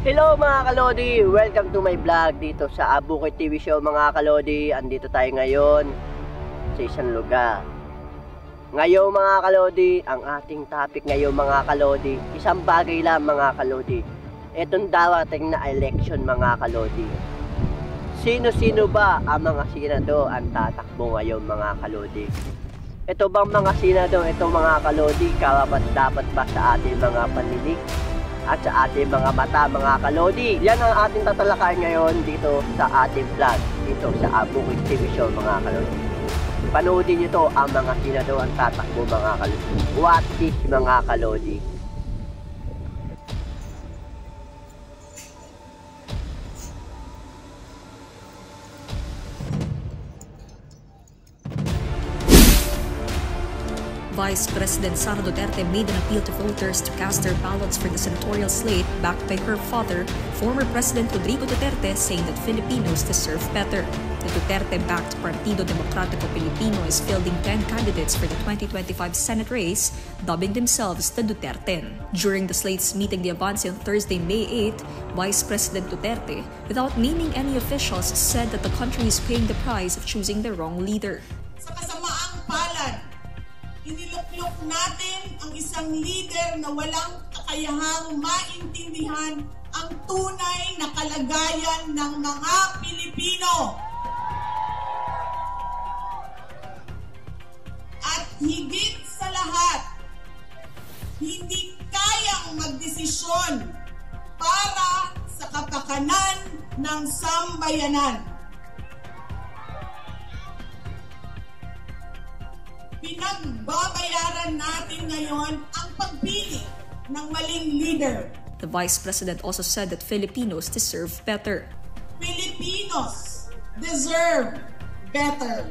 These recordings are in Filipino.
Hello mga kalodi! Welcome to my vlog dito sa Bukid TV Show mga kalodi. Andito tayo ngayon sa isang lugar. Ngayon mga kalodi, ang ating topic ngayon mga kalodi, isang bagay lang mga kalodi. Itong darating na election mga kalodi. Sino-sino ba ang mga senador ang tatakbo ngayon mga kalodi? Ito bang mga senador, ito mga kalodi, karapat dapat ba sa ating mga paninig? At sa ating mga mata mga kalodi, yan ang ating tatalakayin ngayon dito sa ating vlog dito sa Bukid TV Show mga kalodi. Panoodin nyo to ang mga senador ang tatakbo mga kalodi. What is mga kalodi? Vice President Sara Duterte made an appeal to voters to cast their ballots for the senatorial slate backed by her father, former President Rodrigo Duterte, saying that Filipinos deserve better. The Duterte-backed Partido Demokratiko Pilipino is fielding 10 candidates for the 2025 Senate race, dubbing themselves the Duterte. During the slate's meeting the Avance on Thursday, May 8, Vice President Duterte, without naming any officials, said that the country is paying the price of choosing the wrong leader. Sa kasamaang palad, iniluklok natin ang isang leader na walang kakayahang maintindihan ang tunay na kalagayan ng mga Pilipino. At higit sa lahat, hindi kayang magdesisyon para sa kapakanan ng sambayanan. Pinagbabayaran natin ngayon ang pagpili ng maling leader. The Vice President also said that Filipinos deserve better. Filipinos deserve better.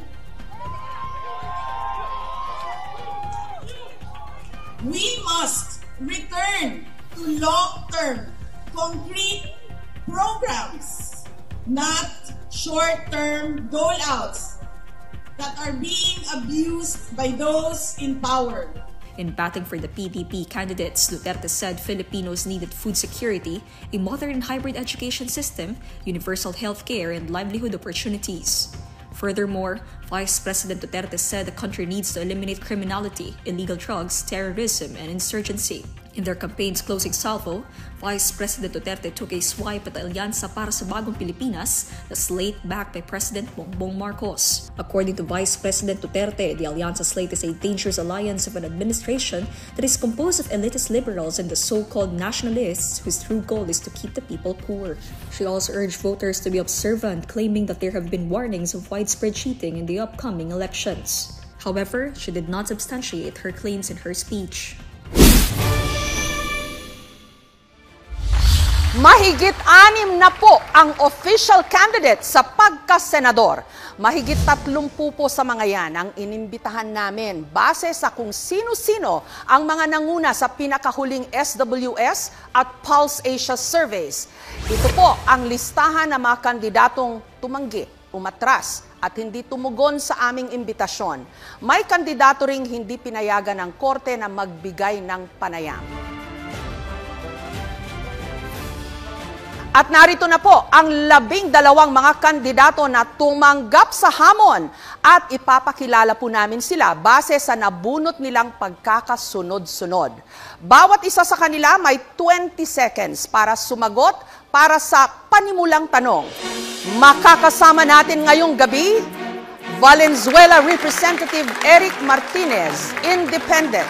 We must return to long-term, concrete programs, not short-term dole-outs that are being abused by those in power. In batting for the PDP candidates, Duterte said Filipinos needed food security, a modern hybrid education system, universal health care, and livelihood opportunities. Furthermore, Vice President Duterte said the country needs to eliminate criminality, illegal drugs, terrorism, and insurgency. In their campaign's closing salvo, Vice President Duterte took a swipe at the Alyansa para sa Bagong Pilipinas, the slate backed by President Bongbong Marcos. According to Vice President Duterte, the Alyansa slate is a dangerous alliance of an administration that is composed of elitist liberals and the so-called nationalists whose true goal is to keep the people poor. She also urged voters to be observant, claiming that there have been warnings of widespread cheating in the upcoming elections. However, she did not substantiate her claims in her speech. Mahigit 6 na po ang official candidate sa pagka-senador. Mahigit 30 po sa mga yan ang inimbitahan namin base sa kung sino-sino ang mga nanguna sa pinakahuling SWS at Pulse Asia surveys. Ito po ang listahan ng mga kandidatong tumanggi, umatras at hindi tumugon sa aming imbitasyon. May kandidato ring hindi pinayagan ng korte na magbigay ng panayam. At narito na po ang 12 mga kandidato na tumanggap sa hamon at ipapakilala po namin sila base sa nabunot nilang pagkakasunod-sunod. Bawat isa sa kanila may 20 seconds para sumagot para sa panimulang tanong. Makakasama natin ngayong gabi, Valenzuela Representative Eric Martinez, Independent.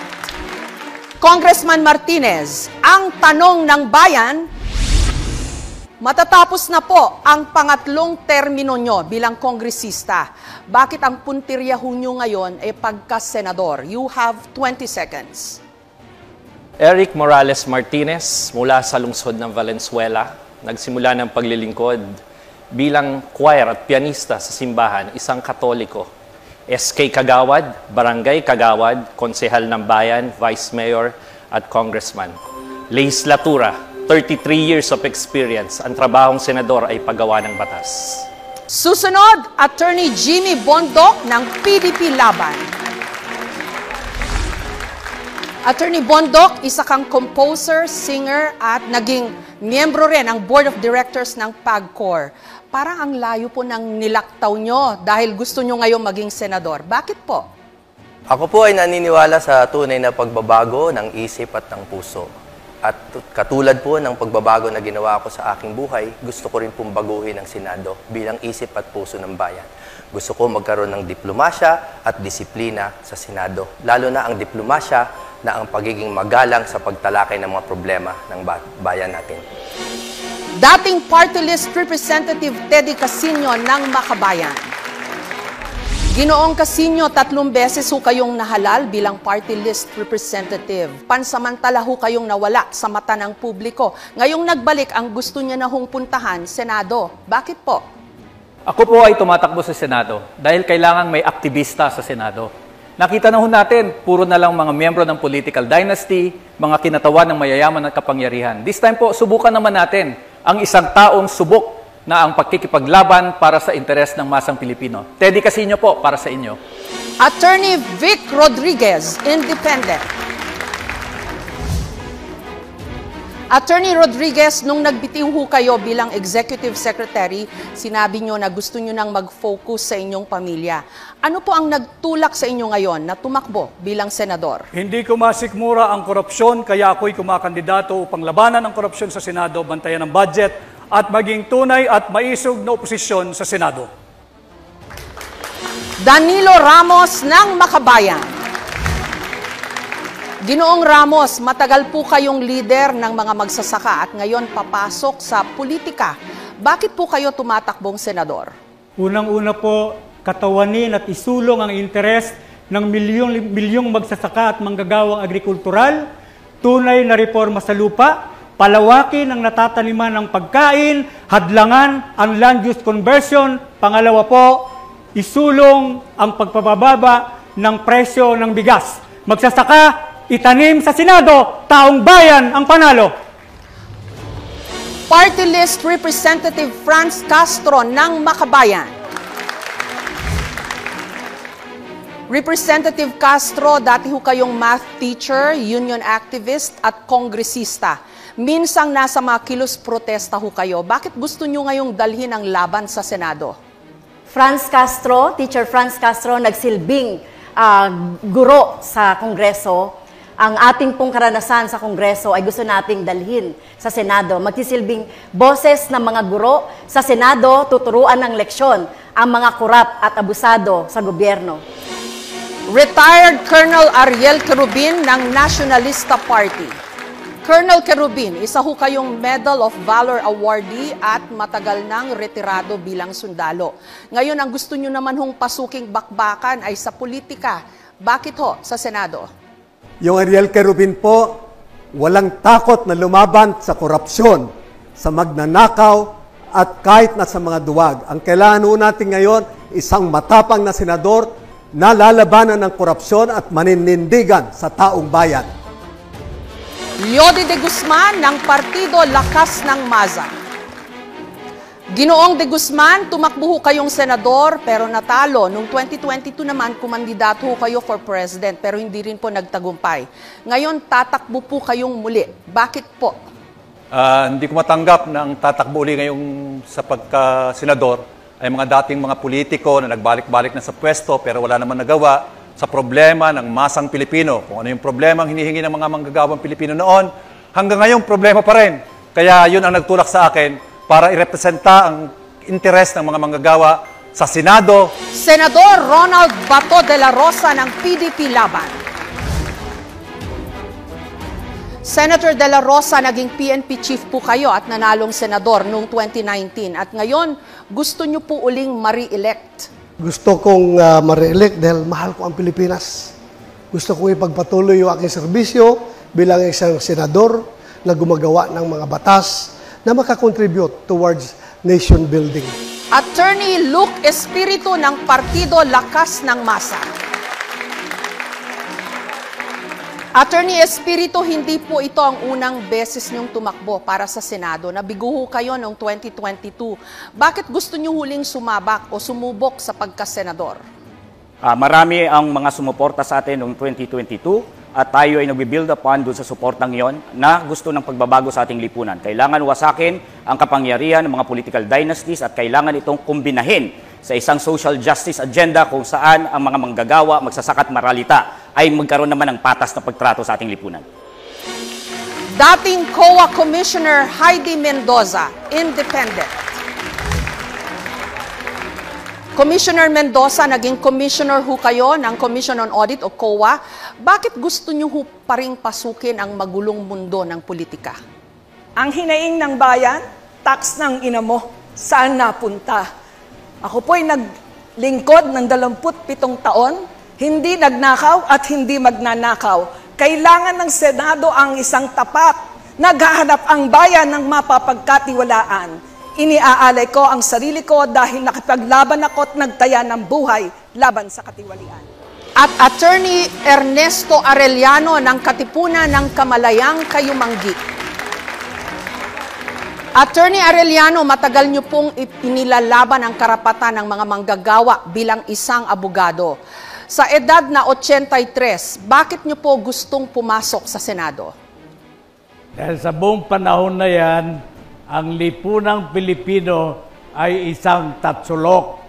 Congressman Martinez, ang tanong ng bayan, matatapos na po ang pangatlong termino nyo bilang kongresista. Bakit ang puntirya nyo ngayon ay pagka-senador? You have 20 seconds. Eric Morales Martinez, mula sa lungsod ng Valenzuela, nagsimula ng paglilingkod bilang choir at pianista sa simbahan, isang Katoliko. SK Kagawad, Barangay Kagawad, Konsehal ng Bayan, Vice Mayor at Congressman. Legislatura, 33 years of experience. Ang trabahong senador ay paggawa ng batas. Susunod, Attorney Jimmy Bondok ng PDP Laban. Attorney Bondok, isa kang composer, singer at naging miyembro rin ng Board of Directors ng PAGCOR. Parang ang layo po ng nilaktaw nyo dahil gusto nyo ngayong maging senador. Bakit po? Ako po ay naniniwala sa tunay na pagbabago ng isip at ng puso. At katulad po ng pagbabago na ginawa ko sa aking buhay, gusto ko rin pong baguhin ang Senado bilang isip at puso ng bayan. Gusto ko magkaroon ng diplomasya at disiplina sa Senado, lalo na ang diplomasya na ang pagiging magalang sa pagtalakay ng mga problema ng bayan natin. Dating Party List Representative Teddy Casino ng Makabayan. Ginoong Casino, 3 beses ho kayong nahalal bilang Party List Representative. Pansamantala ho kayong nawala sa mata ng publiko. Ngayong nagbalik ang gusto niya na hong puntahan, Senado. Bakit po? Ako po ay tumatakbo sa Senado dahil kailangan may aktivista sa Senado. Nakita na ho natin, puro na lang mga miyembro ng political dynasty, mga kinatawan ng mayayaman at kapangyarihan. This time po, subukan naman natin ang isang taong subok na ang pagkikipaglaban para sa interes ng masang Pilipino. Teddy Casino po, para sa inyo. Attorney Vic Rodriguez, Independent. Attorney Rodriguez, nung nagbitiw ho kayo bilang Executive Secretary, sinabi nyo na gusto nyo nang mag-focus sa inyong pamilya. Ano po ang nagtulak sa inyo ngayon na tumakbo bilang senador? Hindi ko masikmura ang korupsyon, kaya ako'y kumakandidato upang labanan ang korupsyon sa Senado, bantayan ang budget, at maging tunay at maisog na oposisyon sa Senado. Danilo Ramos ng Makabayan. Ginoong Ramos, matagal po kayong leader ng mga magsasaka at ngayon papasok sa politika. Bakit po kayo tumatakbong senador? Unang-una po, katawanin at isulong ang interes ng milyong magsasaka at manggagawang agrikultural, tunay na reforma sa lupa, palawakin ang natataniman ng pagkain, hadlangan ang land use conversion, pangalawa po, isulong ang pagpapababa ng presyo ng bigas. Magsasaka, itanim sa Senado, taong bayan ang panalo. Party List Representative Franz Castro ng Makabayan. Representative Castro, dati ho kayong math teacher, union activist at kongresista. Minsang nasa mga kilos protesta ho kayo. Bakit gusto nyo ngayong dalhin ang laban sa Senado? Franz Castro, Teacher Franz Castro, nagsilbing guro sa Kongreso. Ang ating pong karanasan sa Kongreso ay gusto nating dalhin sa Senado. Magsisilbing boses ng mga guro sa Senado, tuturuan ng leksyon ang mga korap at abusado sa gobyerno. Retired Colonel Ariel Querubin ng Nationalista Party. Colonel Querubin, isa ho kayong Medal of Valor awardee at matagal nang retirado bilang sundalo. Ngayon, ang gusto nyo naman hong pasuking bakbakan ay sa politika. Bakit ho sa Senado? Yung Ariel Querubin po, walang takot na lumaban sa korupsyon, sa magnanakaw, at kahit na sa mga duwag. Ang kailangan natin ngayon, isang matapang na senador na lalabanan ng korupsyon at maninindigan sa taong bayan. Yodi de Guzman ng Partido Lakas ng Maza. Ginoong de Guzman, tumakbo ho kayong senador pero natalo. Noong 2022 naman, kumandidato ho kayo for president pero hindi rin po nagtagumpay. Ngayon, tatakbo po kayong muli. Bakit po? Hindi ko matanggap na ang tatakbo uli ngayong sa pagka-senador ay mga dating mga politiko na nagbalik-balik na sa pwesto pero wala naman nagawa sa problema ng masang Pilipino. Kung ano yung problema ang hinihingi ng mga manggagawang Pilipino noon, hanggang ngayon problema pa rin. Kaya yun ang nagtulak sa akin para irepresenta ang interes ng mga manggagawa sa Senado. Senador Ronald Bato de la Rosa ng PDP Laban. Senator de la Rosa, naging PNP chief po kayo at nanalong senador noong 2019. At ngayon, gusto nyo po uling ma-re-elect. Gusto kong ma-re-elect dahil mahal ko ang Pilipinas. Gusto kong ipagpatuloy yung aking serbisyo bilang isang senador na gumagawa ng mga batas na makakontribute towards nation building. Attorney Luke Espiritu ng Partido Lakas ng Masa. Attorney Espiritu, hindi po ito ang unang beses niyong tumakbo para sa Senado. Nabiguho kayo noong 2022. Bakit gusto niyo huling sumabak o sumubok sa pagkasenador? Marami ang mga sumuporta sa atin noong 2022. at tayo ay nagbibuild upon doon sa suportang yon na gusto ng pagbabago sa ating lipunan. Kailangan wasakin ang kapangyarihan ng mga political dynasties at kailangan itong kumbinahin sa isang social justice agenda kung saan ang mga manggagawa, magsasaka at maralita ay magkaroon naman ng patas na pagtrato sa ating lipunan. Dating COA Commissioner Heidi Mendoza, Independent. Commissioner Mendoza, naging commissioner ho kayo ng Commission on Audit o COA. Bakit gusto niyo ho pa ring pasukin ang magulong mundo ng politika? Ang hinaing ng bayan, tax ng ina mo, saan napunta? Ako po'y naglingkod ng 27 taon, hindi nagnakaw at hindi magnanakaw. Kailangan ng Senado ang isang tapat. Naghahanap ang bayan ng mapapagkatiwalaan. Iniaalay ko ang sarili ko dahil nakipaglaban ako at nagtaya ng buhay laban sa katiwalian. At Attorney Ernesto Arellano ng Katipunan ng Kamalayang Kayumanggi. Attorney Arellano, matagal niyo pong inilalaban ang karapatan ng mga manggagawa bilang isang abogado. Sa edad na 83, bakit niyo po gustong pumasok sa Senado? Dahil sa buong panahon na yan, ang lipunang Pilipino ay isang tatsulok.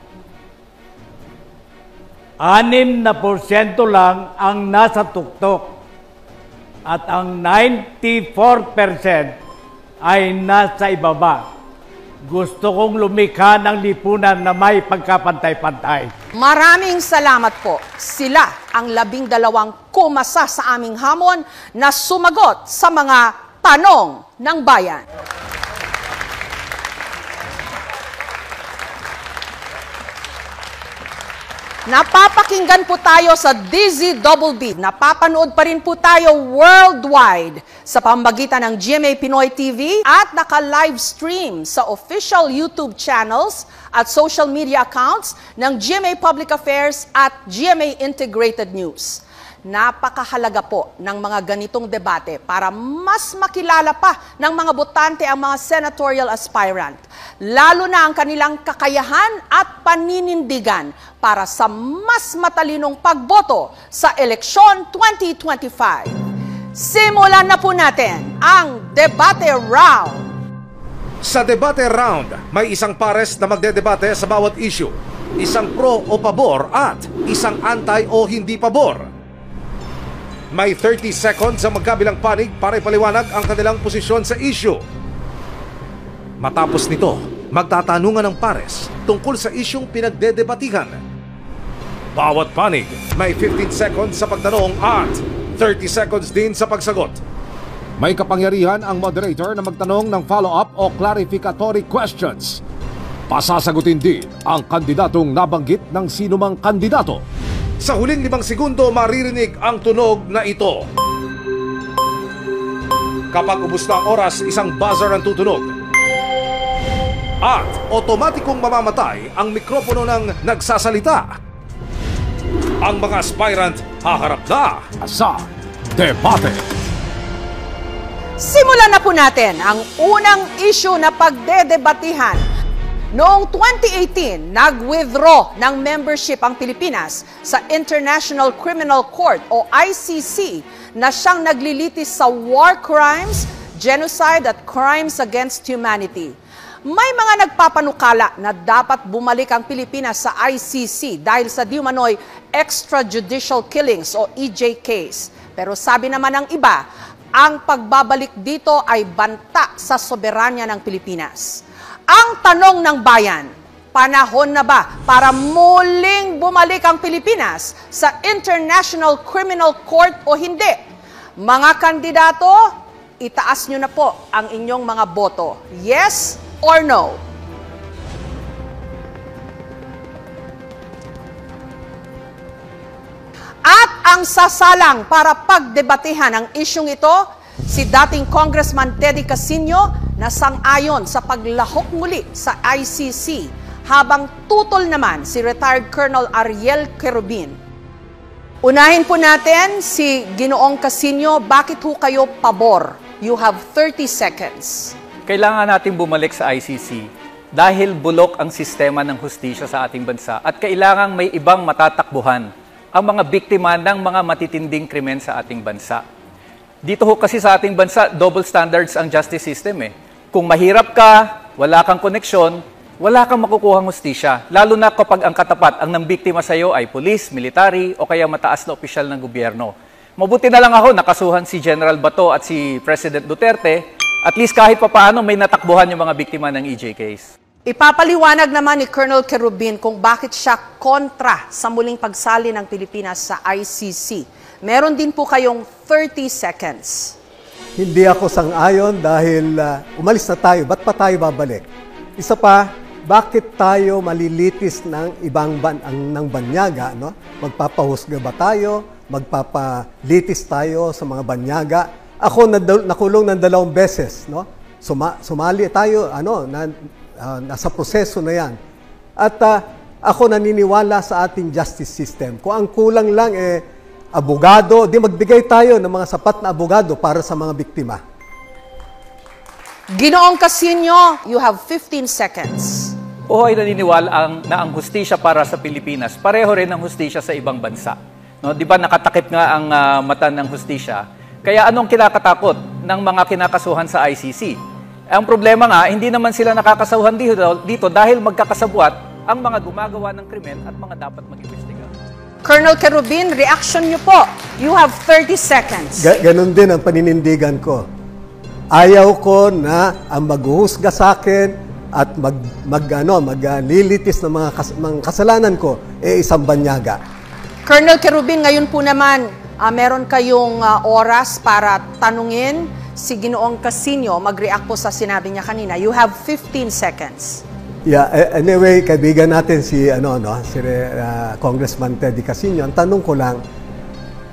6% lang ang nasa tuktok at ang 94% ay nasa ibaba. Gusto kong lumikha ng lipunan na may pagkapantay-pantay. Maraming salamat po. Sila ang 12 kumasa sa aming hamon na sumagot sa mga tanong ng bayan. Napapakinggan po tayo sa DZBB. Napapanood pa rin po tayo worldwide sa pamamagitan ng GMA Pinoy TV at naka-live stream sa official YouTube channels at social media accounts ng GMA Public Affairs at GMA Integrated News. Napakahalaga po ng mga ganitong debate para mas makilala pa ng mga botante ang mga senatorial aspirant, lalo na ang kanilang kakayahan at paninindigan para sa mas matalinong pagboto sa eleksyon 2025. Simulan na po natin ang debate round. Sa debate round, may isang pares na magdedebate sa bawat issue, isang pro o pabor at isang anti o hindi pabor. May 30 seconds sa magkabilang panig para ipaliwanag ang kanilang posisyon sa issue. Matapos nito, magtatanungan ng pares tungkol sa isyung pinagdedebatihan. Bawat panig may 15 seconds sa pagtanong at 30 seconds din sa pagsagot. May kapangyarihan ang moderator na magtanong ng follow-up o clarificatory questions. Pasasagutin din ang kandidatong nabanggit ng sinumang kandidato. Sa huling 5 segundo, maririnig ang tunog na ito. Kapag ubos na ang oras, isang buzzer ang tutunog. At otomatikong mamamatay ang mikropono ng nagsasalita. Ang mga aspirant haharap na sa debate. Simulan na po natin ang unang issue na pagdedebatihan. Noong 2018, nag-withdraw ng membership ang Pilipinas sa International Criminal Court o ICC na siyang naglilitis sa war crimes, genocide at crimes against humanity. May mga nagpapanukala na dapat bumalik ang Pilipinas sa ICC dahil sa di umano'y extrajudicial killings o EJKs. Pero sabi naman ng iba, ang pagbabalik dito ay banta sa soberanya ng Pilipinas. Ang tanong ng bayan, panahon na ba para muling bumalik ang Pilipinas sa International Criminal Court o hindi? Mga kandidato, itaas nyo na po ang inyong mga boto. Yes or no? At ang sasalang para pagdebatehan ang isyung ito, si dating Congressman Teddy Casino na sang-ayon sa paglahok muli sa ICC, habang tutol naman si retired Colonel Ariel Querubin. Unahin po natin si Ginoong Casino. Bakit ho kayo pabor? You have 30 seconds. Kailangan natin bumalik sa ICC dahil bulok ang sistema ng hustisya sa ating bansa at kailangang may ibang matatakbuhan ang mga biktima ng mga matitinding krimen sa ating bansa. Dito ho kasi sa ating bansa, double standards ang justice system eh. Kung mahirap ka, wala kang koneksyon, wala kang makukuhang hustisya. Lalo na kapag ang katapat, ang nambiktima sa iyo ay pulis, military, o kaya mataas na opisyal ng gobyerno. Mabuti na lang ako, nakasuhan si General Bato at si President Duterte. At least kahit papaano may natakbuhan yung mga biktima ng EJ case. Ipapaliwanag naman ni Colonel Kerubin kung bakit siya kontra sa muling pagsali ng Pilipinas sa ICC. Meron din po kayong 30 seconds. Hindi ako sang-ayon dahil umalis na tayo. Ba't pa tayo babalik? Isa pa, bakit tayo malilitis ng ibang ng banyaga? No? Magpapahusga ba tayo? Magpapalitis tayo sa mga banyaga? Ako nakulong ng 2 beses. No? Sumali tayo, nasa proseso na yan. At ako naniniwala sa ating justice system. Kung ang kulang lang abogado, di magbigay tayo ng mga sapat na abogado para sa mga biktima. Ginoong Casino, you have 15 seconds. Oo, ay naniniwala na ang hustisya para sa Pilipinas, pareho rin ang hustisya sa ibang bansa. No, di ba nakatakip nga ang mata ng hustisya? Kaya anong kinakatakot ng mga kinakasuhan sa ICC? Ang problema nga, hindi naman sila nakakasuhan dito dahil magkakasabwat ang mga gumagawa ng krimen at mga dapat mag-imbestiga. Colonel Kerubin, reaction niyo po. You have 30 seconds. Ganon din ang paninindigan ko. Ayaw ko na ang maghuhusga sa akin at maglilitis ng mga kasalanan ko isang banyaga. Colonel Kerubin, ngayon po naman, meron kayong oras para tanungin si Ginoong Casino. Mag-react po sa sinabi niya kanina. You have 15 seconds. Yeah, anyway, kaibigan natin si Congressman Teddy Casino. Ang tanong ko lang,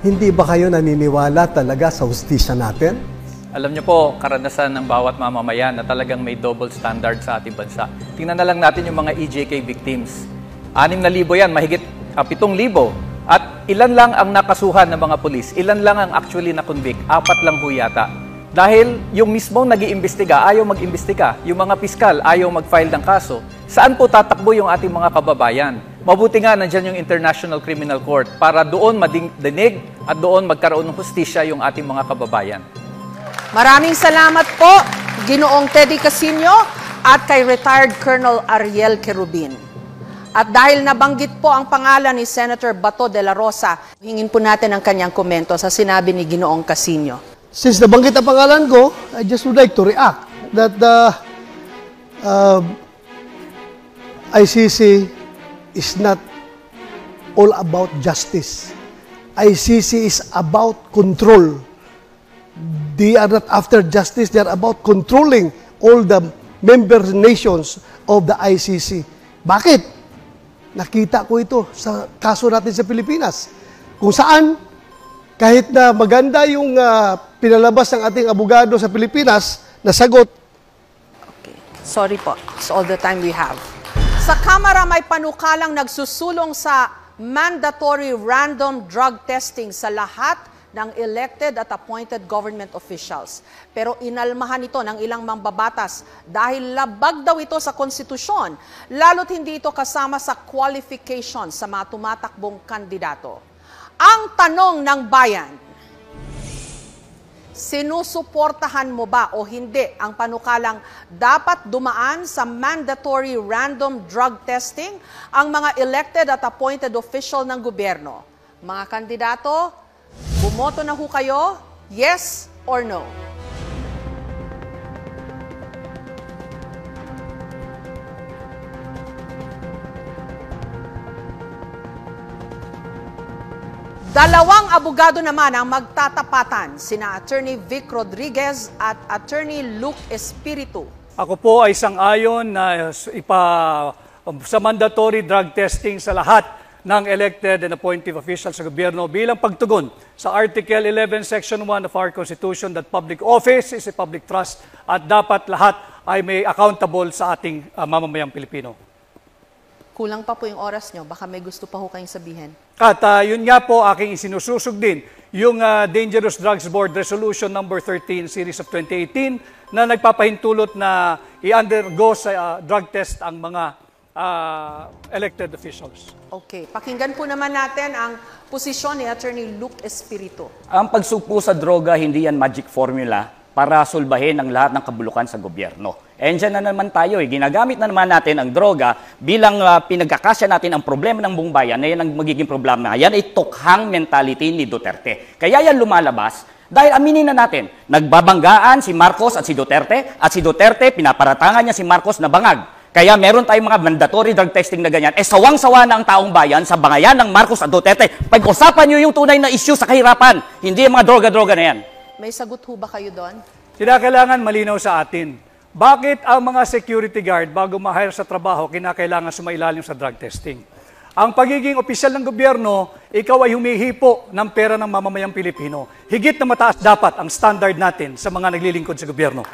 hindi ba kayo naniniwala talaga sa hustisya natin? Alam niyo po, karanasan ng bawat mamamayan na talagang may double standard sa ating bansa. Tingnan na lang natin yung mga EJK victims. 6,000 yan, mahigit 7,000. At ilan lang ang nakasuhan ng mga pulis, ilan lang ang actually na-convict, 4 lang ho yata. Dahil yung mismong nag-iimbestiga, ayaw mag-imbestiga. Yung mga piskal, ayaw mag-file ng kaso. Saan po tatakbo yung ating mga kababayan? Mabuti nga nandyan yung International Criminal Court para doon madinig at doon magkaroon ng hustisya yung ating mga kababayan. Maraming salamat po, Ginoong Teddy Casino at kay retired Colonel Ariel Kerubin. At dahil nabanggit po ang pangalan ni Senator Bato de la Rosa, hingin po natin ang kanyang komento sa sinabi ni Ginoong Casino. Since nabanggit ang pangalan ko, I just would like to react that the ICC is not all about justice. ICC is about control. They are not after justice, they are about controlling all the member nations of the ICC. Bakit? Nakita ko ito sa kaso natin sa Pilipinas. Kung saan, kahit na maganda yung pinalabas ng ating abogado sa Pilipinas, nasagot. Okay. Sorry po. It's all the time we have. Sa Kamara, may panukalang nagsusulong sa mandatory random drug testing sa lahat ng elected at appointed government officials. Pero inalmahan ito ng ilang mambabatas dahil labag daw ito sa konstitusyon, lalo't hindi ito kasama sa qualification sa mga tumatakbong kandidato. Ang tanong ng bayan, sinusuportahan mo ba o hindi ang panukalang dapat dumaan sa mandatory random drug testing ang mga elected at appointed official ng gobyerno? Mga kandidato, bumoto na ho kayo, yes or no? Dalawang abogado naman ang magtatapatan, sina Attorney Vic Rodriguez at Attorney Luke Espiritu. Ako po ay sang-ayon na sa mandatory drug testing sa lahat ng elected and appointed officials sa gobyerno bilang pagtugon sa Article 11, Section 1 of our Constitution that public office is a public trust at dapat lahat ay may accountable sa ating mamamayang Pilipino. Kulang pa po yung oras nyo. Baka may gusto pa ho kayong sabihin. At yun nga po, aking isinususog din yung Dangerous Drugs Board Resolution number 13 Series of 2018 na nagpapahintulot na i-undergo sa drug test ang mga elected officials. Okay, pakinggan po naman natin ang posisyon ni Attorney Luke Espiritu. Ang pagsugpo sa droga, hindi yan magic formula para sulbahin ang lahat ng kabulukan sa gobyerno. And dyan na naman tayo, ginagamit na naman natin ang droga bilang pinagkakasya natin ang problema ng buong bayan na yan ang magiging problema. Yan ay tukhang mentality ni Duterte. Kaya yan lumalabas dahil aminin na natin, nagbabanggaan si Marcos at si Duterte pinaparatangan niya si Marcos na bangag. Kaya meron tayong mga mandatory drug testing na ganyan. Sawang-sawa na ang taong bayan sa bangayan ng Marcos at Duterte. Pag-usapan nyo yung tunay na issue sa kahirapan, hindi yung mga droga-droga na yan. May sagot ho ba kayo doon? Kinakailangan malinaw sa atin. Bakit ang mga security guard bago ma-hire sa trabaho, kinakailangan sumailalim sa drug testing? Ang pagiging opisyal ng gobyerno, ikaw ay humihipo ng pera ng mamamayang Pilipino. Higit na mataas dapat ang standard natin sa mga naglilingkod sa gobyerno.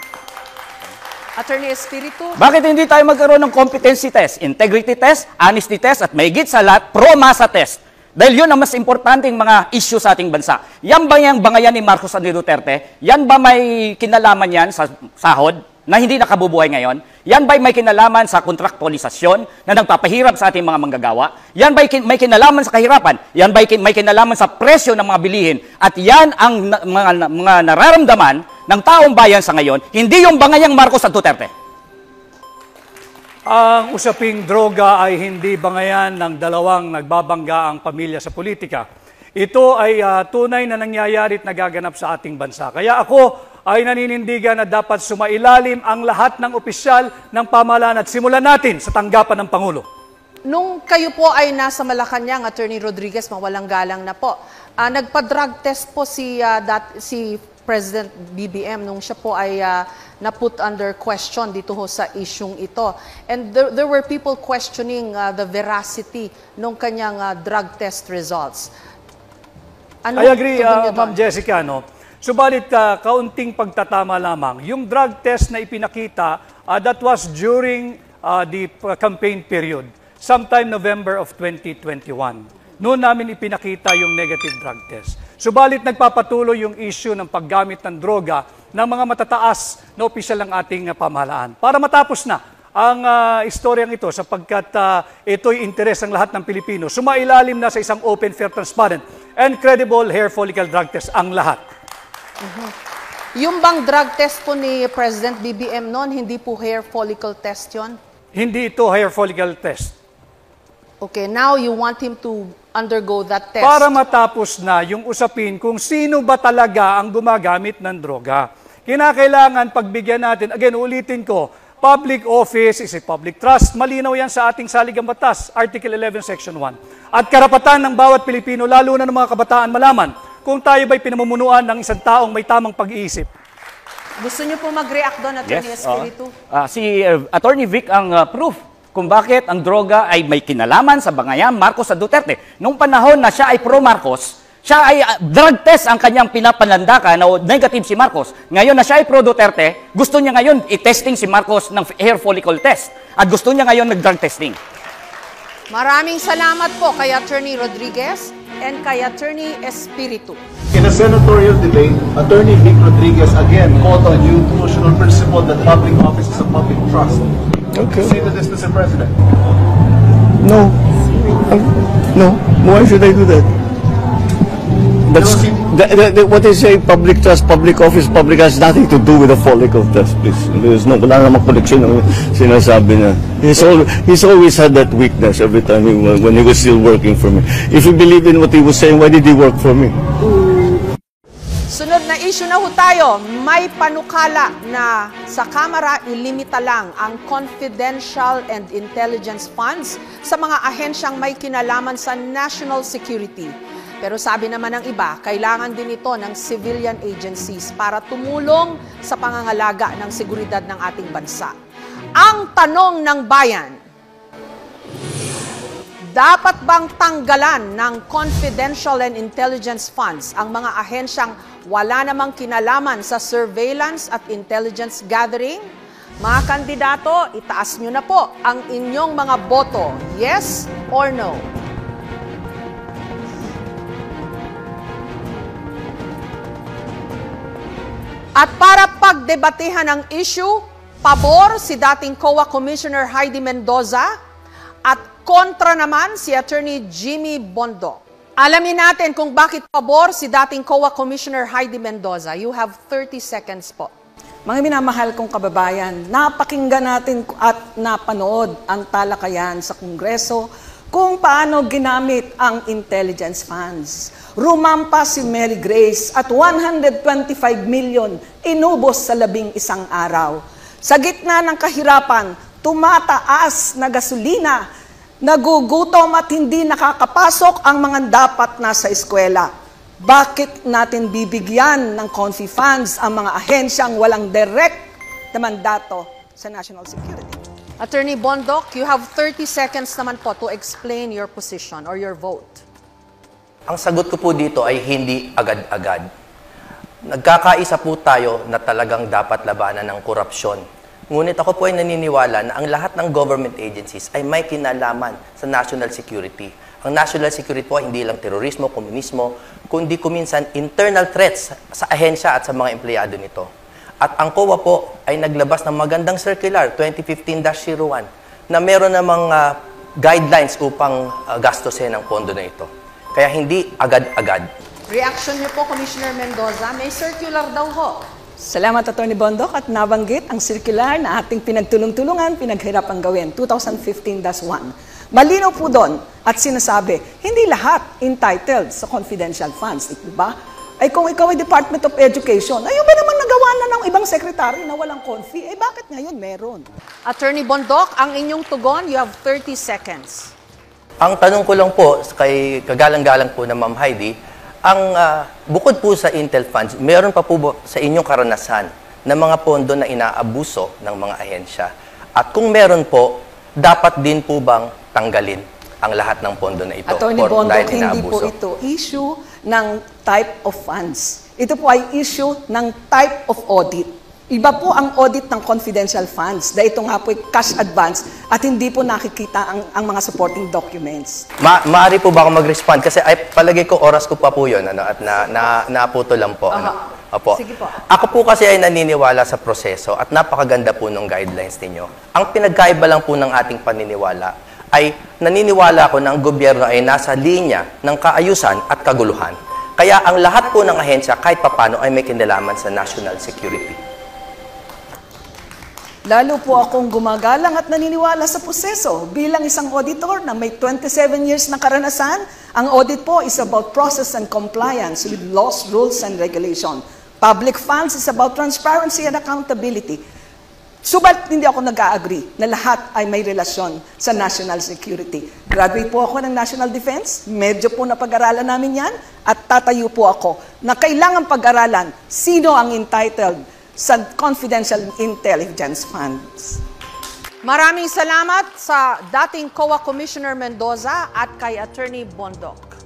Attorney Espiritu. Bakit hindi tayo magkaroon ng competency test, integrity test, honesty test, at mahigit sa lahat, pro-masa test? Dahil yun ang mas importanteng mga issue sa ating bansa. Yan ba yung bangayan ni Marcos at ni Duterte? Yan ba may kinalaman yan sa sahod na hindi nakabubuhay ngayon? Yan ba may kinalaman sa kontraktualisasyon na nagpapahirap sa ating mga manggagawa? Yan ba may kinalaman sa kahirapan? Yan ba may kinalaman sa presyo ng mga bilihin? At yan ang mga nararamdaman ng taong bayan sa ngayon, hindi yung bangayang Marcos at Duterte. Ang usaping droga ay hindi bangayan ng dalawang nagbabangga ang pamilya sa politika. Ito ay tunay na nangyayari at nagaganap sa ating bansa. Kaya ako ay naninindigan na dapat sumailalim ang lahat ng opisyal ng pamahalaan at simulan natin sa tanggapan ng Pangulo. Nung kayo po ay nasa Malacanang, Attorney Rodriguez, mawalang galang na po, nagpa-drug test po si President BBM nung siya po ay na-put under question dito ho sa isyung ito. And there were people questioning the veracity nung kanyang drug test results. Ano I agree, Ma'am Jessica, no? Subalit, kaunting pagtatama lamang. Yung drug test na ipinakita, that was during the campaign period, sometime November of 2021. Noon namin ipinakita yung negative drug test. Subalit nagpapatuloy yung issue ng paggamit ng droga ng mga matataas na opisyal ng ating pamahalaan. Para matapos na ang istoryang ito sapagkat ito'y interes ng lahat ng Pilipino. Sumailalim na sa isang open, fair, transparent, and credible hair follicle drug test ang lahat. Yung bang drug test po ni President BBM noon, hindi po hair follicle test yon? Hindi ito hair follicle test. Okay, now you want him to undergo that test. Para matapos na yung usapin kung sino ba talaga ang gumagamit ng droga. Kinakailangan pagbigyan natin, again, ulitin ko, public office is a public trust. Malinaw yan sa ating saligang batas, Article 11, Section 1. At karapatan ng bawat Pilipino, lalo na ng mga kabataan, malaman kung tayo ba'y pinamumunuan ng isang taong may tamang pag-iisip. Gusto niyo po mag-react doon, Attorney Espiritu? Si Attorney Vic ang proof kung bakit ang droga ay may kinalaman sa bangayan Marcos at Duterte. Noong panahon na siya ay pro-Marcos, siya ay drug test ang kanyang pinapanlandakan na negative si Marcos. Ngayon na siya ay pro-Duterte, gusto niya ngayon i-testing si Marcos ng hair follicle test. At gusto niya ngayon nag-drug testing. Maraming salamat po kay Attorney Rodriguez and kay Attorney Espiritu. In a senatorial debate, Attorney Vic Rodriguez again called on you to constitutional principle that public office is a public trust. Okay. Say to this, Mr. President. No. No. Why should I do that? That's, what is a public trust, public office, public has nothing to do with the follicle test, please. There's no, wala namang connection ng sinasabi na. He's always had that weakness every time when he was still working for me. If he believed in what he was saying, why did he work for me? Sunod na issue na ho tayo, may panukala na sa Kamara ilimita lang ang confidential and intelligence funds sa mga ahensyang may kinalaman sa national security. Pero sabi naman ng iba, kailangan din ito ng civilian agencies para tumulong sa pangangalaga ng seguridad ng ating bansa. Ang tanong ng bayan, dapat bang tanggalan ng confidential and intelligence funds ang mga ahensyang wala namang kinalaman sa surveillance at intelligence gathering? Mga kandidato, itaas nyo na po ang inyong mga boto. Yes or no? At para pagdebatehan ang issue, pabor si dating COA Commissioner Heidi Mendoza kontra naman si Attorney Jimmy Bondoc. Alamin natin kung bakit pabor si dating COA Commissioner Heidi Mendoza. You have 30 seconds po. Mga minamahal kong kababayan, napakinggan natin at napanood ang talakayan sa Kongreso kung paano ginamit ang intelligence funds. Rumampa si Mary Grace at 125 million inubos sa 11 araw. Sa gitna ng kahirapan, tumataas na gasolina, nagugutom at hindi nakakapasok ang mga dapat nasa eskwela. Bakit natin bibigyan ng CONFI funds ang mga ahensyang walang direct na mandato sa national security? Attorney Bondoc, you have 30 seconds naman po to explain your position or your vote. Ang sagot ko po dito ay hindi agad-agad. Nagkakaisa po tayo na talagang dapat labanan ng korupsyon. Ngunit ako po ay naniniwala na ang lahat ng government agencies ay may kinalaman sa national security. Ang national security po ay hindi lang terorismo, komunismo, kundi kuminsan internal threats sa ahensya at sa mga empleyado nito. At ang COA po ay naglabas ng magandang circular 2015-01 na meron namang guidelines upang gastusin ang pondo na ito. Kaya hindi agad-agad. Reaction niyo po, Commissioner Mendoza, may circular daw ho. Salamat, Atty. Bondoc, at nabanggit ang circular na ating pinagtulong-tulungan, pinaghirapang gawin, 2015-1. Malinaw po doon at sinasabi, hindi lahat entitled sa confidential funds, di ba? Ay kung ikaw ay Department of Education, ayun ba naman nagawa na ng ibang sekretary na walang CONFI? Eh bakit ngayon meron? Attorney Bondoc, ang inyong tugon, you have 30 seconds. Ang tanong ko lang po, kay kagalang-galang po na Ma'am Heidi, ang bukod po sa Intel funds, meron pa po sa inyong karanasan na mga pondo na inaabuso ng mga ahensya? At kung meron po, dapat din po bang tanggalin ang lahat ng pondo na ito? Attorney Bondoc, hindi po ito issue ng type of funds. Ito po ay issue ng type of audit. Iba po ang audit ng confidential funds dahil ito nga po ay cash advance at hindi po nakikita ang mga supporting documents. Maaari po ba ako mag-respond? Kasi ay, palagay ko oras ko pa po yun at naputo lang po. Opo. Sige po. Ako po kasi ay naniniwala sa proseso at napakaganda po ng guidelines ninyo. Ang pinagkaiba lang po ng ating paniniwala ay naniniwala ko na ang gobyerno ay nasa linya ng kaayusan at kaguluhan. Kaya ang lahat po ng ahensya kahit papano ay may kinalaman sa national security. Lalo po akong gumagalang at naniniwala sa proseso. Bilang isang auditor na may 27 years na karanasan, ang audit po is about process and compliance with laws, rules, and regulation. Public funds is about transparency and accountability. Subalit hindi ako nag-agree na lahat ay may relasyon sa national security. Graduate po ako ng National Defense, medyo po napag-aralan namin yan, at tatayo po ako na kailangan pag-aralan sino ang entitled sa confidential intelligence funds. Maraming salamat sa dating COA Commissioner Mendoza at kay Attorney Bondoc.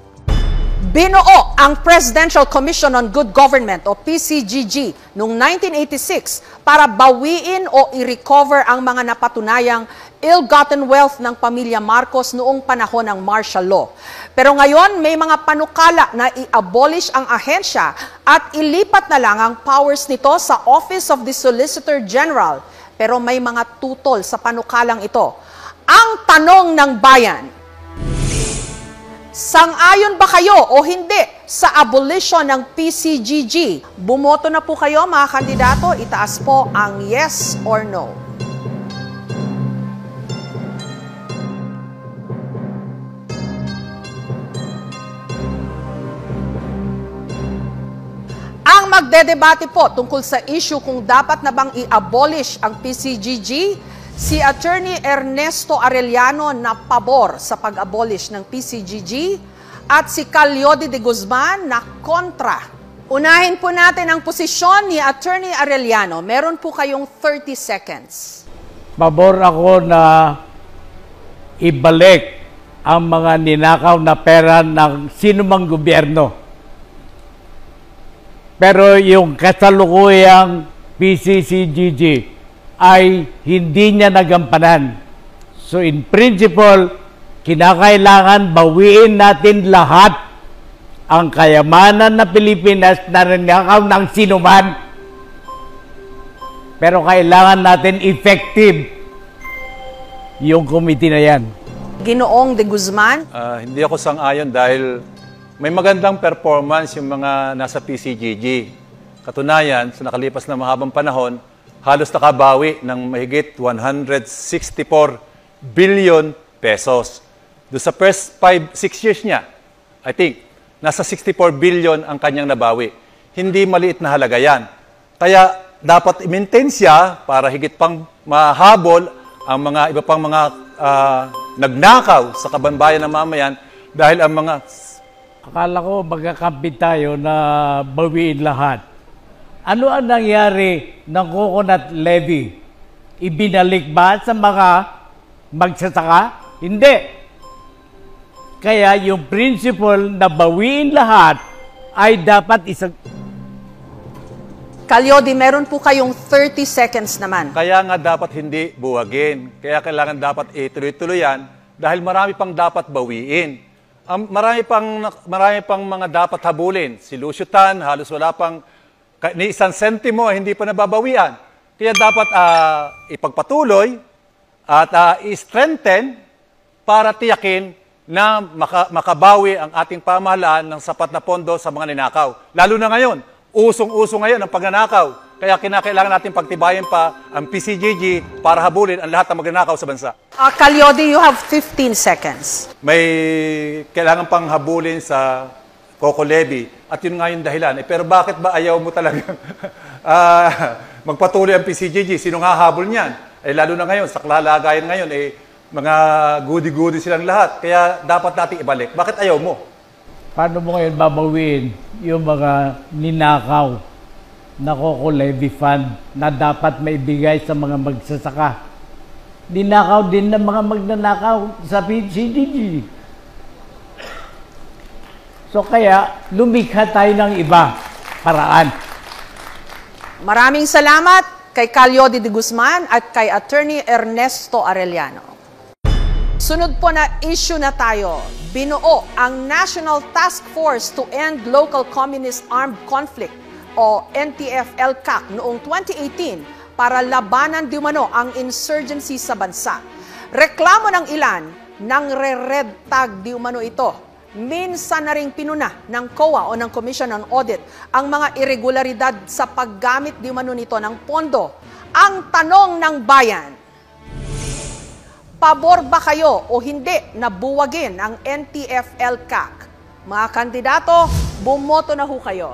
Binuo ang Presidential Commission on Good Government o PCGG noong 1986 para bawiin o i-recover ang mga napatunayang ill-gotten wealth ng pamilya Marcos noong panahon ng martial law. Pero ngayon may mga panukala na i-abolish ang ahensya at ilipat na lang ang powers nito sa Office of the Solicitor General. Pero may mga tutol sa panukalang ito. Ang tanong ng bayan, sang-ayon ba kayo o hindi sa abolition ng PCGG? Bumoto na po kayo mga kandidato, itaas po ang yes or no. Ang magdedebate po tungkol sa issue kung dapat na bang i-abolish ang PCGG, si Attorney Ernesto Arellano na pabor sa pag-abolish ng PCGG at si Calyodi de Guzman na kontra. Unahin po natin ang posisyon ni Attorney Arellano. Meron po kayong 30 seconds. Pabor ako na ibalik ang mga ninakaw na pera ng sinumang gobyerno. Pero yung kasalukuyang PCCGG ay hindi niya nagampanan. So in principle, kinakailangan bawiin natin lahat ang kayamanan na Pilipinas na ninakaw ng sinuman. Pero kailangan natin effective yung committee na yan. Ginoong de Guzman. Hindi ako sang-ayon dahil may magandang performance yung mga nasa PCGG. Katunayan, sa nakalipas na mahabang panahon, halos nakabawi ng mahigit 164 billion pesos. Doon sa first 5-6 years niya, I think, nasa 64 billion ang kanyang nabawi. Hindi maliit na halaga yan. Kaya dapat i-maintain siya para higit pang mahabol ang mga iba pang mga nagnakaw sa kabanbayan ng mamayan dahil ang mga... Akala ko magkakampi tayo na bawiin lahat. Ano ang nangyari ng coconut levy? Ibinalik ba sa mga magsasaka? Hindi. Kaya yung principle na bawiin lahat ay dapat isang... Calyodi, meron po kayong 30 seconds naman. Kaya nga dapat hindi buwagin. Kaya kailangan dapat ituloy-tuloy yan dahil marami pang dapat bawiin. Marami pang mga dapat habulin. Si Lucio Tan, halos wala pang ni isang sentimo, hindi pa nababawian. Kaya dapat ipagpatuloy at i-strengthen para tiyakin na makabawi ang ating pamahalaan ng sapat na pondo sa mga ninakaw. Lalo na ngayon, usong-uso ngayon ang pagnanakaw. Kaya kinakailangan natin pagtibayin pa ang PCGG para habulin ang lahat ng magnanakaw sa bansa. Calyodi, you have 15 seconds. May kailangan pang habulin sa Coco Levy at yun nga yung dahilan. Pero bakit ba ayaw mo talaga magpatuloy ang PCGG? Sinong hahabol niyan? Lalo na ngayon, sa kalalagayan ngayon, mga goody-goody silang lahat. Kaya dapat natin ibalik. Bakit ayaw mo? Paano mo ngayon babawin yung mga ninakaw na Coco Levy Fund na dapat maibigay sa mga magsasaka? Ninakaw din ng mga magnanakaw sa PCGG. So kaya, lumikha tayo ng iba paraan. Maraming salamat kay Calyodi de Guzman at kay Attorney Ernesto Arellano. Sunod po na issue na tayo. Binuo ang National Task Force to End Local Communist Armed Conflict o NTF-ELCAC noong 2018 para labanan di umano ang insurgency sa bansa. Reklamo ng ilan ng re-red tag di umano ito. Minsan na ring pinuna ng COA o ng Commission on Audit ang mga irregularidad sa paggamit di umano nito ng pondo. Ang tanong ng bayan, pabor ba kayo o hindi na buwagin ang NTF-ELCAC? Mga kandidato, bumoto na ho kayo.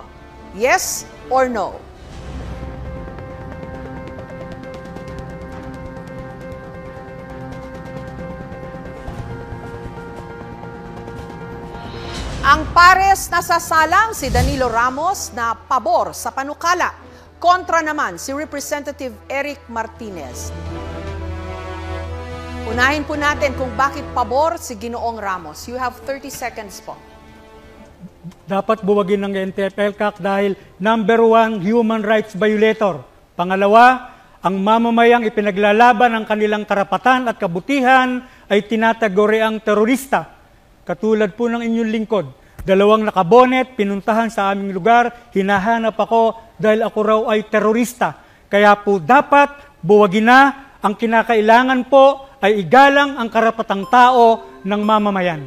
Yes or no? Ang pares na sasalang si Danilo Ramos na pabor sa panukala. Kontra naman si Representative Eric Martinez. Unahin po natin kung bakit pabor si Ginoong Ramos. You have 30 seconds po. Dapat buwagin ng NTF-ELCAC dahil number 1, human rights violator. Pangalawa, ang mamamayang ipinaglalaban ng kanilang karapatan at kabutihan ay tinatagoreang terorista. Katulad po ng inyong lingkod. 2 nakabonet, pinuntahan sa aming lugar, hinahanap ako dahil ako raw ay terorista. Kaya po dapat buwagin na, ang kinakailangan po ay igalang ang karapatang tao ng mamamayan.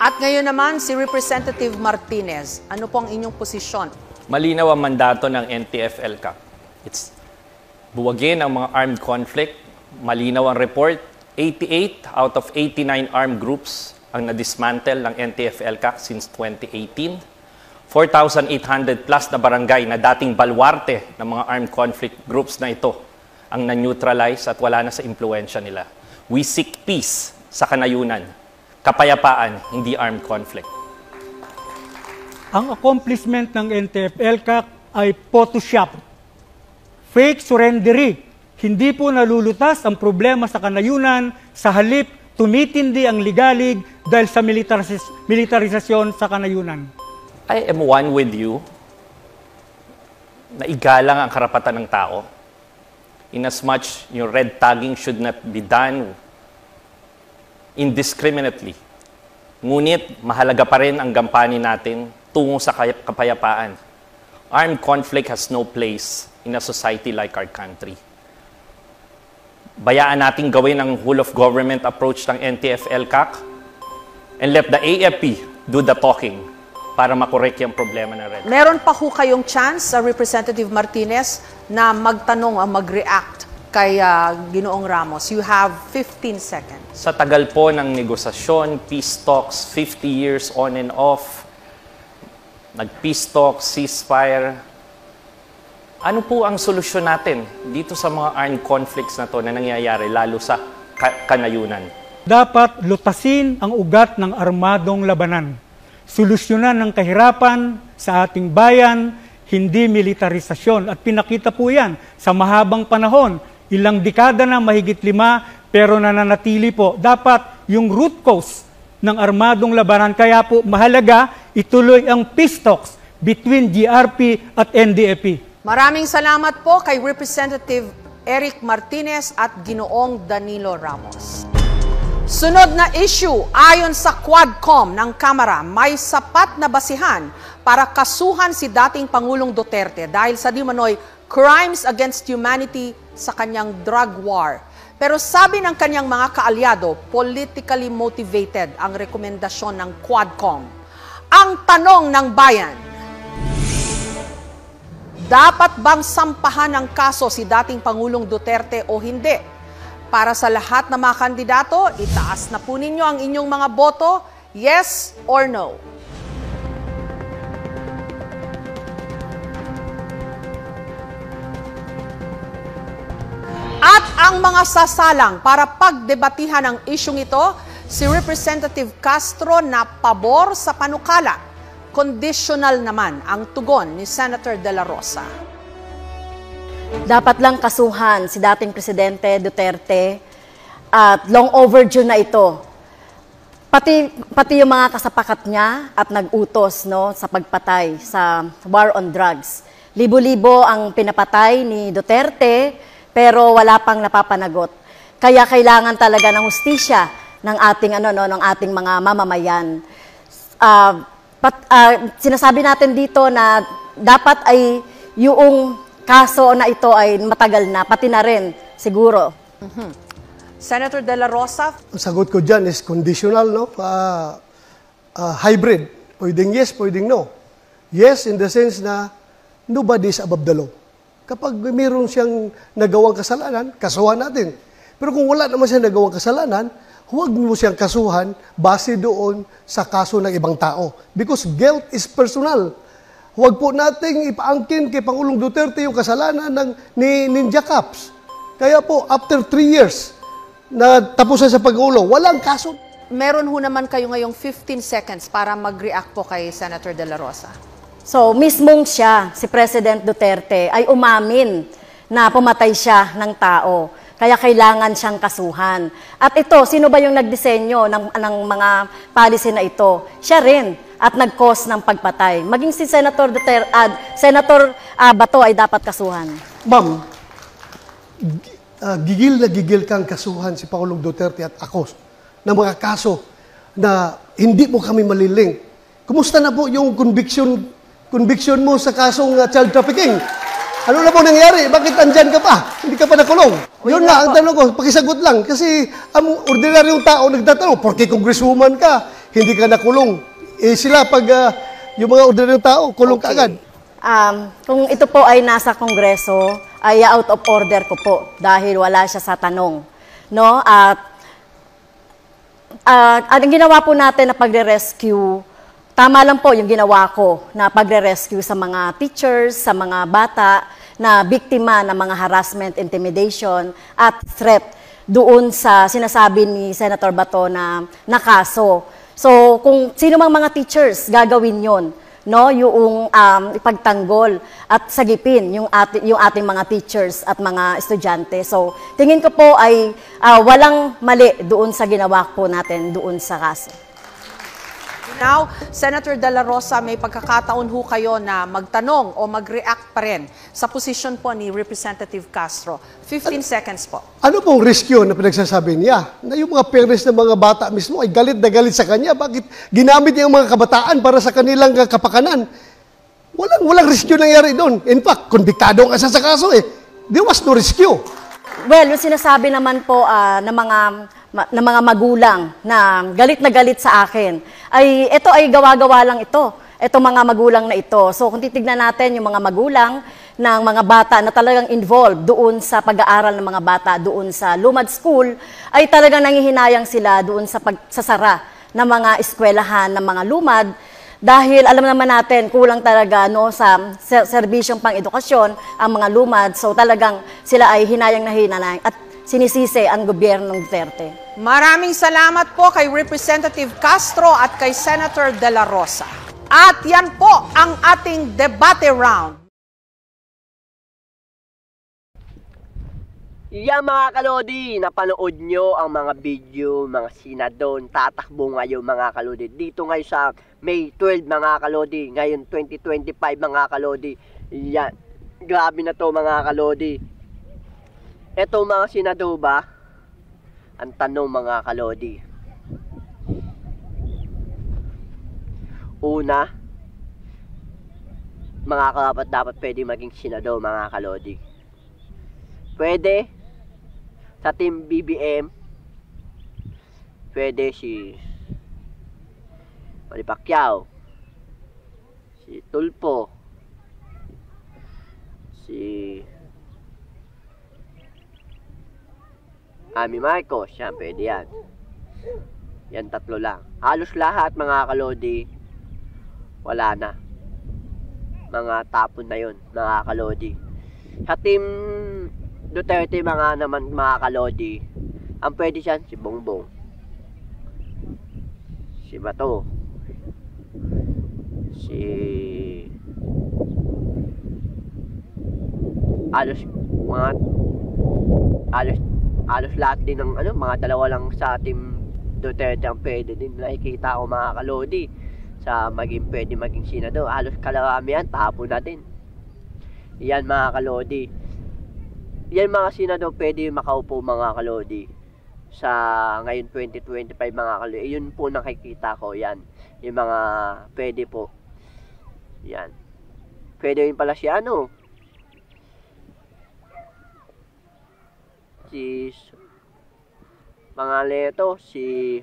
At ngayon naman si Representative Martinez, ano po ang inyong posisyon? Malinaw ang mandato ng NTF-ELCAC. It's buwagin ang mga armed conflict. Malinaw ang report. 88 out of 89 armed groups ang na-dismantle ng NTF-ELCAC since 2018. 4,800 plus na barangay na dating balwarte ng mga armed conflict groups na ito ang na-neutralize at wala na sa impluensya nila. We seek peace sa kanayunan. Kapayapaan, hindi armed conflict. Ang accomplishment ng NTF-ELCAC ay Photoshop. Fake surrendery. Hindi po nalulutas ang problema sa kanayunan, sa halip tumitindi ang ligalig dahil sa militarisasyon sa kanayunan. I am one with you na igalang ang karapatan ng tao. Inasmuch yung red tagging should not be done indiscriminately. Ngunit mahalaga pa rin ang gampanin natin tungo sa kapayapaan. Armed conflict has no place in a society like our country. Bayaan nating gawin ang whole of government approach ng NTF-ELCAC and let the AFP do the talking para makorek yung problema na red. Meron pa ho kayong chance, Representative Martinez, na magtanong o mag-react kay Ginoong Ramos. You have 15 seconds. Sa tagal po ng negosasyon, peace talks, 50 years on and off, nag-peace talks, ceasefire, ano po ang solusyon natin dito sa mga armed conflicts na to na nangyayari, lalo sa kanayunan? Dapat lutasin ang ugat ng armadong labanan. Solusyonan ng kahirapan sa ating bayan, hindi militarisasyon. At pinakita po yan sa mahabang panahon. Ilang dekada na, mahigit 5, pero nananatili po. Dapat yung root cause ng armadong labanan. Kaya po mahalaga ituloy ang peace talks between GRP at NDFP. Maraming salamat po kay Representative Eric Martinez at Ginoong Danilo Ramos. Sunod na issue, ayon sa Quadcom ng Kamara, may sapat na basihan para kasuhan si dating Pangulong Duterte dahil sa di manoy crimes against humanity sa kanyang drug war. Pero sabi ng kanyang mga kaalyado, politically motivated ang rekomendasyon ng Quadcom. Ang tanong ng bayan, dapat bang sampahan ng kaso si dating Pangulong Duterte o hindi? Para sa lahat ng mga kandidato, itaas na po ninyo ang inyong mga boto, yes or no. At ang mga sasalang para pagdebatihan ang isyong ito, si Representative Castro na pabor sa panukala. Conditional naman ang tugon ni Senator De La Rosa. Dapat lang kasuhan si dating Presidente Duterte at long overdue na ito. Pati yung mga kasapakat niya at nag-utos sa pagpatay sa war on drugs. Libo-libo ang pinapatay ni Duterte pero wala pang napapanagot. Kaya kailangan talaga ng hustisya ng ating mga mamamayan. Sinasabi natin dito na dapat ay yung kaso na ito ay matagal na, pati na rin siguro. Senator De La Rosa? Ang sagot ko dyan is conditional, no? Hybrid. Pwedeng yes, pwedeng no. Yes in the sense na nobody is above the law. Kapag mayroon siyang nagawang kasalanan, kasuhan natin. Pero kung wala naman siyang nagawang kasalanan, huwag mo siyang kasuhan base doon sa kaso ng ibang tao. Because guilt is personal. Huwag po nating ipaangkin kay Pangulong Duterte yung kasalanan ni Ninja Cops. Kaya po, after 3 years na tapusan sa pag-ulo, walang kaso. Meron ho naman kayo ngayong 15 seconds para mag-react po kay Senator De La Rosa. So, mismong siya, si President Duterte, ay umamin na pumatay siya ng tao. Kaya kailangan siyang kasuhan. At ito, sino ba yung nagdisenyo ng mga policy na ito? Siya rin. At nag-cause ng pagpatay. Maging si Senator Duterte, Senator Bato ay dapat kasuhan. Ma'am, gigil na gigil kang kasuhan si Pangulong Duterte at ako ng mga kaso na hindi mo kami maliling. Kumusta na po yung conviction mo sa kasong child trafficking? Ano na po nangyari? Bakit andyan ka pa? Hindi ka pa nakulong? Yun nga, ang tanong ko, pakisagot lang. Kasi ang ordinaryong tao nagtatanong, porque congresswoman ka, hindi ka nakulong. Sila pag yung mga ordinaryong tao, kulong ka agad. Kung ito po ay nasa Kongreso, ay out of order ko po dahil wala siya sa tanong. No? At ang ginawa po natin na pagre-rescue, tama lang po yung ginawa ko na pagre-rescue sa mga teachers, sa mga bata na biktima ng mga harassment, intimidation at threat doon sa sinasabi ni Senator Bato na kaso. So, kung sino mang mga teachers, gagawin yon, no? Yung ipagtanggol at sagipin yung ating mga teachers at mga estudyante. So, tingin ko po ay walang mali doon sa ginawa po natin doon sa kaso. Now, Senator De La Rosa, may pagkakataon ho kayo na magtanong o mag-react pa rin sa posisyon po ni Representative Castro. 15 seconds po. Ano pong risk yun na pinagsasabi niya? Na yung mga parents ng mga bata mismo ay galit na galit sa kanya. Bakit ginamit niya ang mga kabataan para sa kanilang kapakanan? Walang risk yun nangyari doon. In fact, konbiktado ang asa sa kaso eh. There was no risk yun. Well, yung sinasabi naman po ng mga magulang na galit sa akin, ay ito ay gawa-gawa lang ito. Ito mga magulang na ito. So kung titignan natin yung mga magulang ng mga bata na talagang involved doon sa pag-aaral ng mga bata doon sa Lumad School, ay talagang nangihinayang sila doon sa pagsasara ng mga eskwelahan ng mga lumad. Dahil alam naman natin, kulang talaga sa serbisyong pang-edukasyon ang mga lumad. So talagang sila ay hinayang na hinayang at sinisisi ang gobyerno ng Duterte. Maraming salamat po kay Representative Castro at kay Senator De La Rosa. At yan po ang ating debate round. Yan mga kalodi, napanood nyo ang mga video, mga senador, tatakbo ngayon mga kalodi. Dito ngayon sa May 12 mga kalodi, ngayon 2025 mga kalodi. Yan, grabe na to mga kalodi. Eto mga senador ba? Ang tanong mga kalodi. Una, mga karapat dapat pwede maging senador mga kalodi. Pwede sa Team BBM, pwede si Manny Pacquiao, si Tulfo, si Amy Marcos, yan, pwede yan. Yan tatlo lang. Halos lahat mga kalodi, wala na. Mga tapon na yun, mga kalodi. Sa Team Duterte mga kalodi, ang pwede siyan si Bongbong, si Bato, si alos lahat din ng mga dalawa lang sa Team Duterte ang pwede din nakikita ko mga kalodi sa pwede maging senador. Halos kalamihan tapo na din. Yan mga kalodi. Yan mga senador pwede makaupo mga kalodi sa ngayon 2025 mga kalodi. Yun po nakikita ko yan. Yung mga pwede po. Yan. Pwede rin pala si si mga leto, si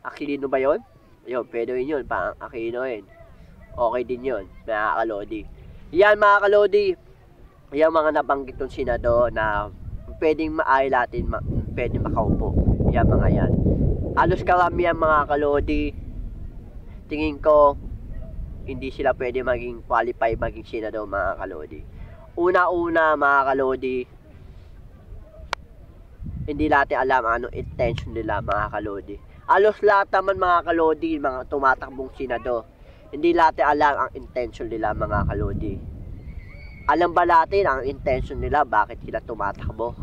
Aquilino ba yun? Yun, pwede rin yun. Pang Aquilino rin. Okay din yun mga kalodi. Yan mga kalodi. Yung mga nabanggit ng senador na pwedeng maailatin, pwedeng makaupo. Yan mga yan. Halos karamihan mga kalodi, tingin ko, hindi sila pwede maging qualified maging senador mga kalodi. Una-una mga kalodi, hindi natin alam anong intention nila mga kalodi. Halos lahat naman mga kalodi, mga tumatakbong senador, hindi natin alam ang intention nila mga kalodi. Alam ba natin ang intention nila bakit sila tumatakbo?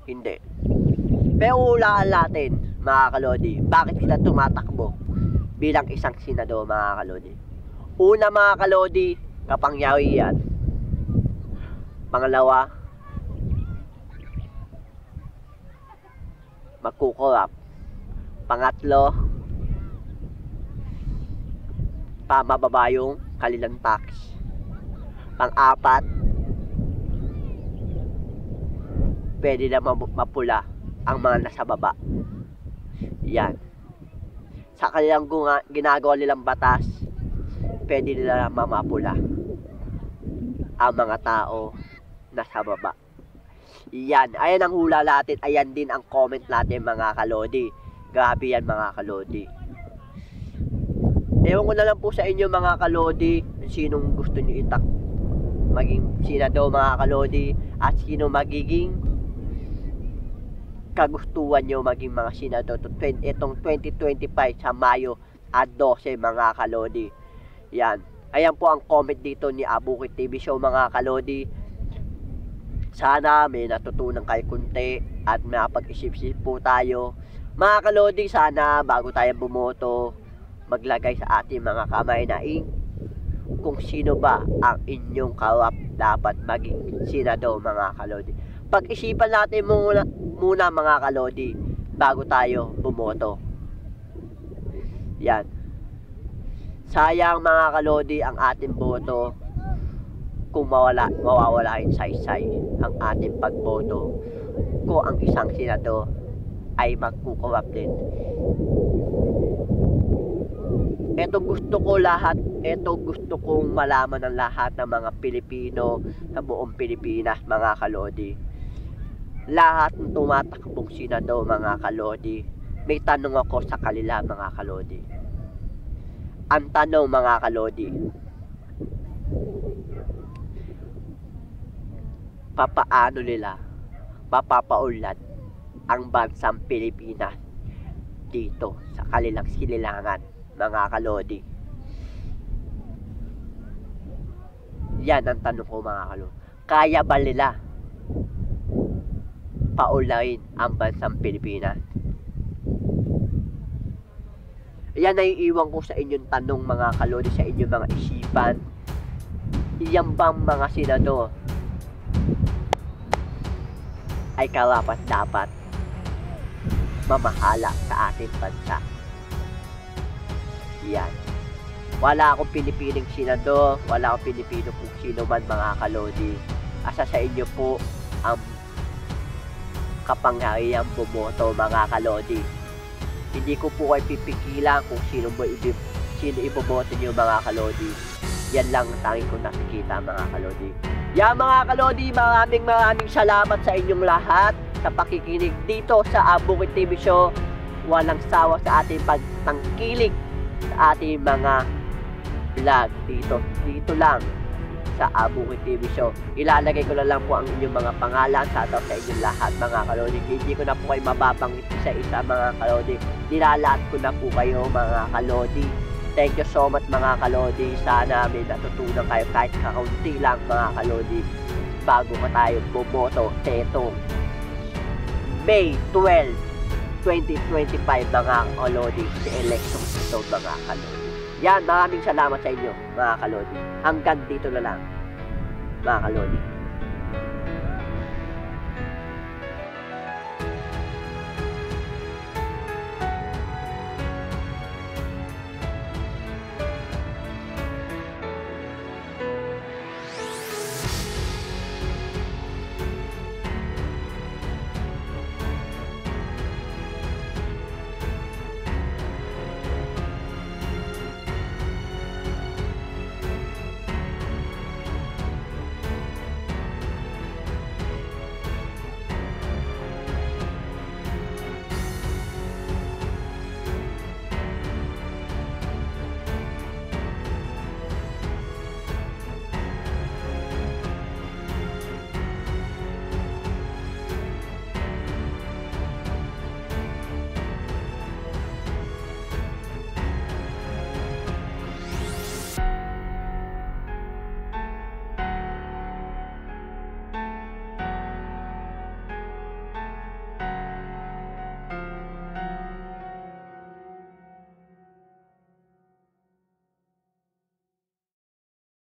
Hindi. Pero ulaan natin mga kalodi, bakit sila tumatakbo bilang isang senador mga kalodi. Una mga kalodi, kapangyarihan. Pangalawa, magkukurap. Pangatlo, mababa yung kanilang tax. Pang-apat, pwede na mapula ang mga nasa baba. Yan. Sa kanilang ginagawa nilang batas, pwede nila mamapula ang mga tao nasa baba. Yan. Ayan ang hula natin. Ayan din ang comment natin mga kalodi. Grabe yan mga kalodi. Ewan ko na lang po sa inyo mga kalodi, sinong gusto nyo maging senador mga kalodi, at sino magiging kagustuhan nyo maging mga senador itong 2025 sa Mayo at 12 mga kalodi. Yan. Ayan po ang comment dito ni Abukid TV Show mga kalodi. Sana may natutunan kayo kunti at mapag-isip-isip po tayo. Mga kalodi, sana bago tayo bumoto, maglagay sa ating mga kamay na kung sino ba ang inyong kawap dapat maging senador mga kalodi. Pag-isipan natin muna mga kalodi bago tayo bumoto. Yan. Sayang mga kalodi ang ating boto kung mawawala yung saysay ang ating pagboto kung ang isang senador ay magkukurap din. Ito gusto kong malaman ng lahat ng mga Pilipino sa buong Pilipinas, mga kalodi. Lahat ng tumatakbong senador, mga kalodi, may tanong ako sa kanila, mga kalodi. Ang tanong, mga kalodi, papaano nila mapapaunlad ang bansang Pilipinas dito sa kanilang sinilangan, mga kalodi? Yan ang tanong ko, mga kalodi. Kaya ba nila paulayin ang bansang Pilipinas? Yan ay iwan ko sa inyong tanong, mga kalodi, sa inyong mga isipan. Iyan bang mga senador ay karapat-dapat mamahala sa ating bansa? Yan. Wala akong pinipiling senador, wala akong pinipino kung sino man, mga kalodi. Asa sa inyo po ang kapangyarihang bumoto, mga kalodi. Hindi ko po kayo pipigilan kung sino iboboto nyo, mga kalodi. Yan lang ang tanging kong nakikita, mga kalodi. Yan, mga kalodi, maraming salamat sa inyong lahat sa pakikinig dito sa Bukid TV Show. Walang sawa sa ating pagtangkilik sa ating mga vlog dito lang sa Bukid TV Show. Ilalagay ko na lang po ang inyong mga pangalan sa inyong lahat, mga kalodi. Hindi ko na po kayo mababangit isa-isa, mga kalodi. Nilalahat ko na po kayo, mga kalodi. Thank you so much, mga kalodi. Sana may natutunan kayo kahit kakaunti lang, mga kalodi, bago ka tayo bumoto etong May 12, 2025, mga kalodi, sa election ito, mga kalodi. Yan, maraming salamat sa inyo, mga kalodi. Hanggang dito na lang, mga kalodi.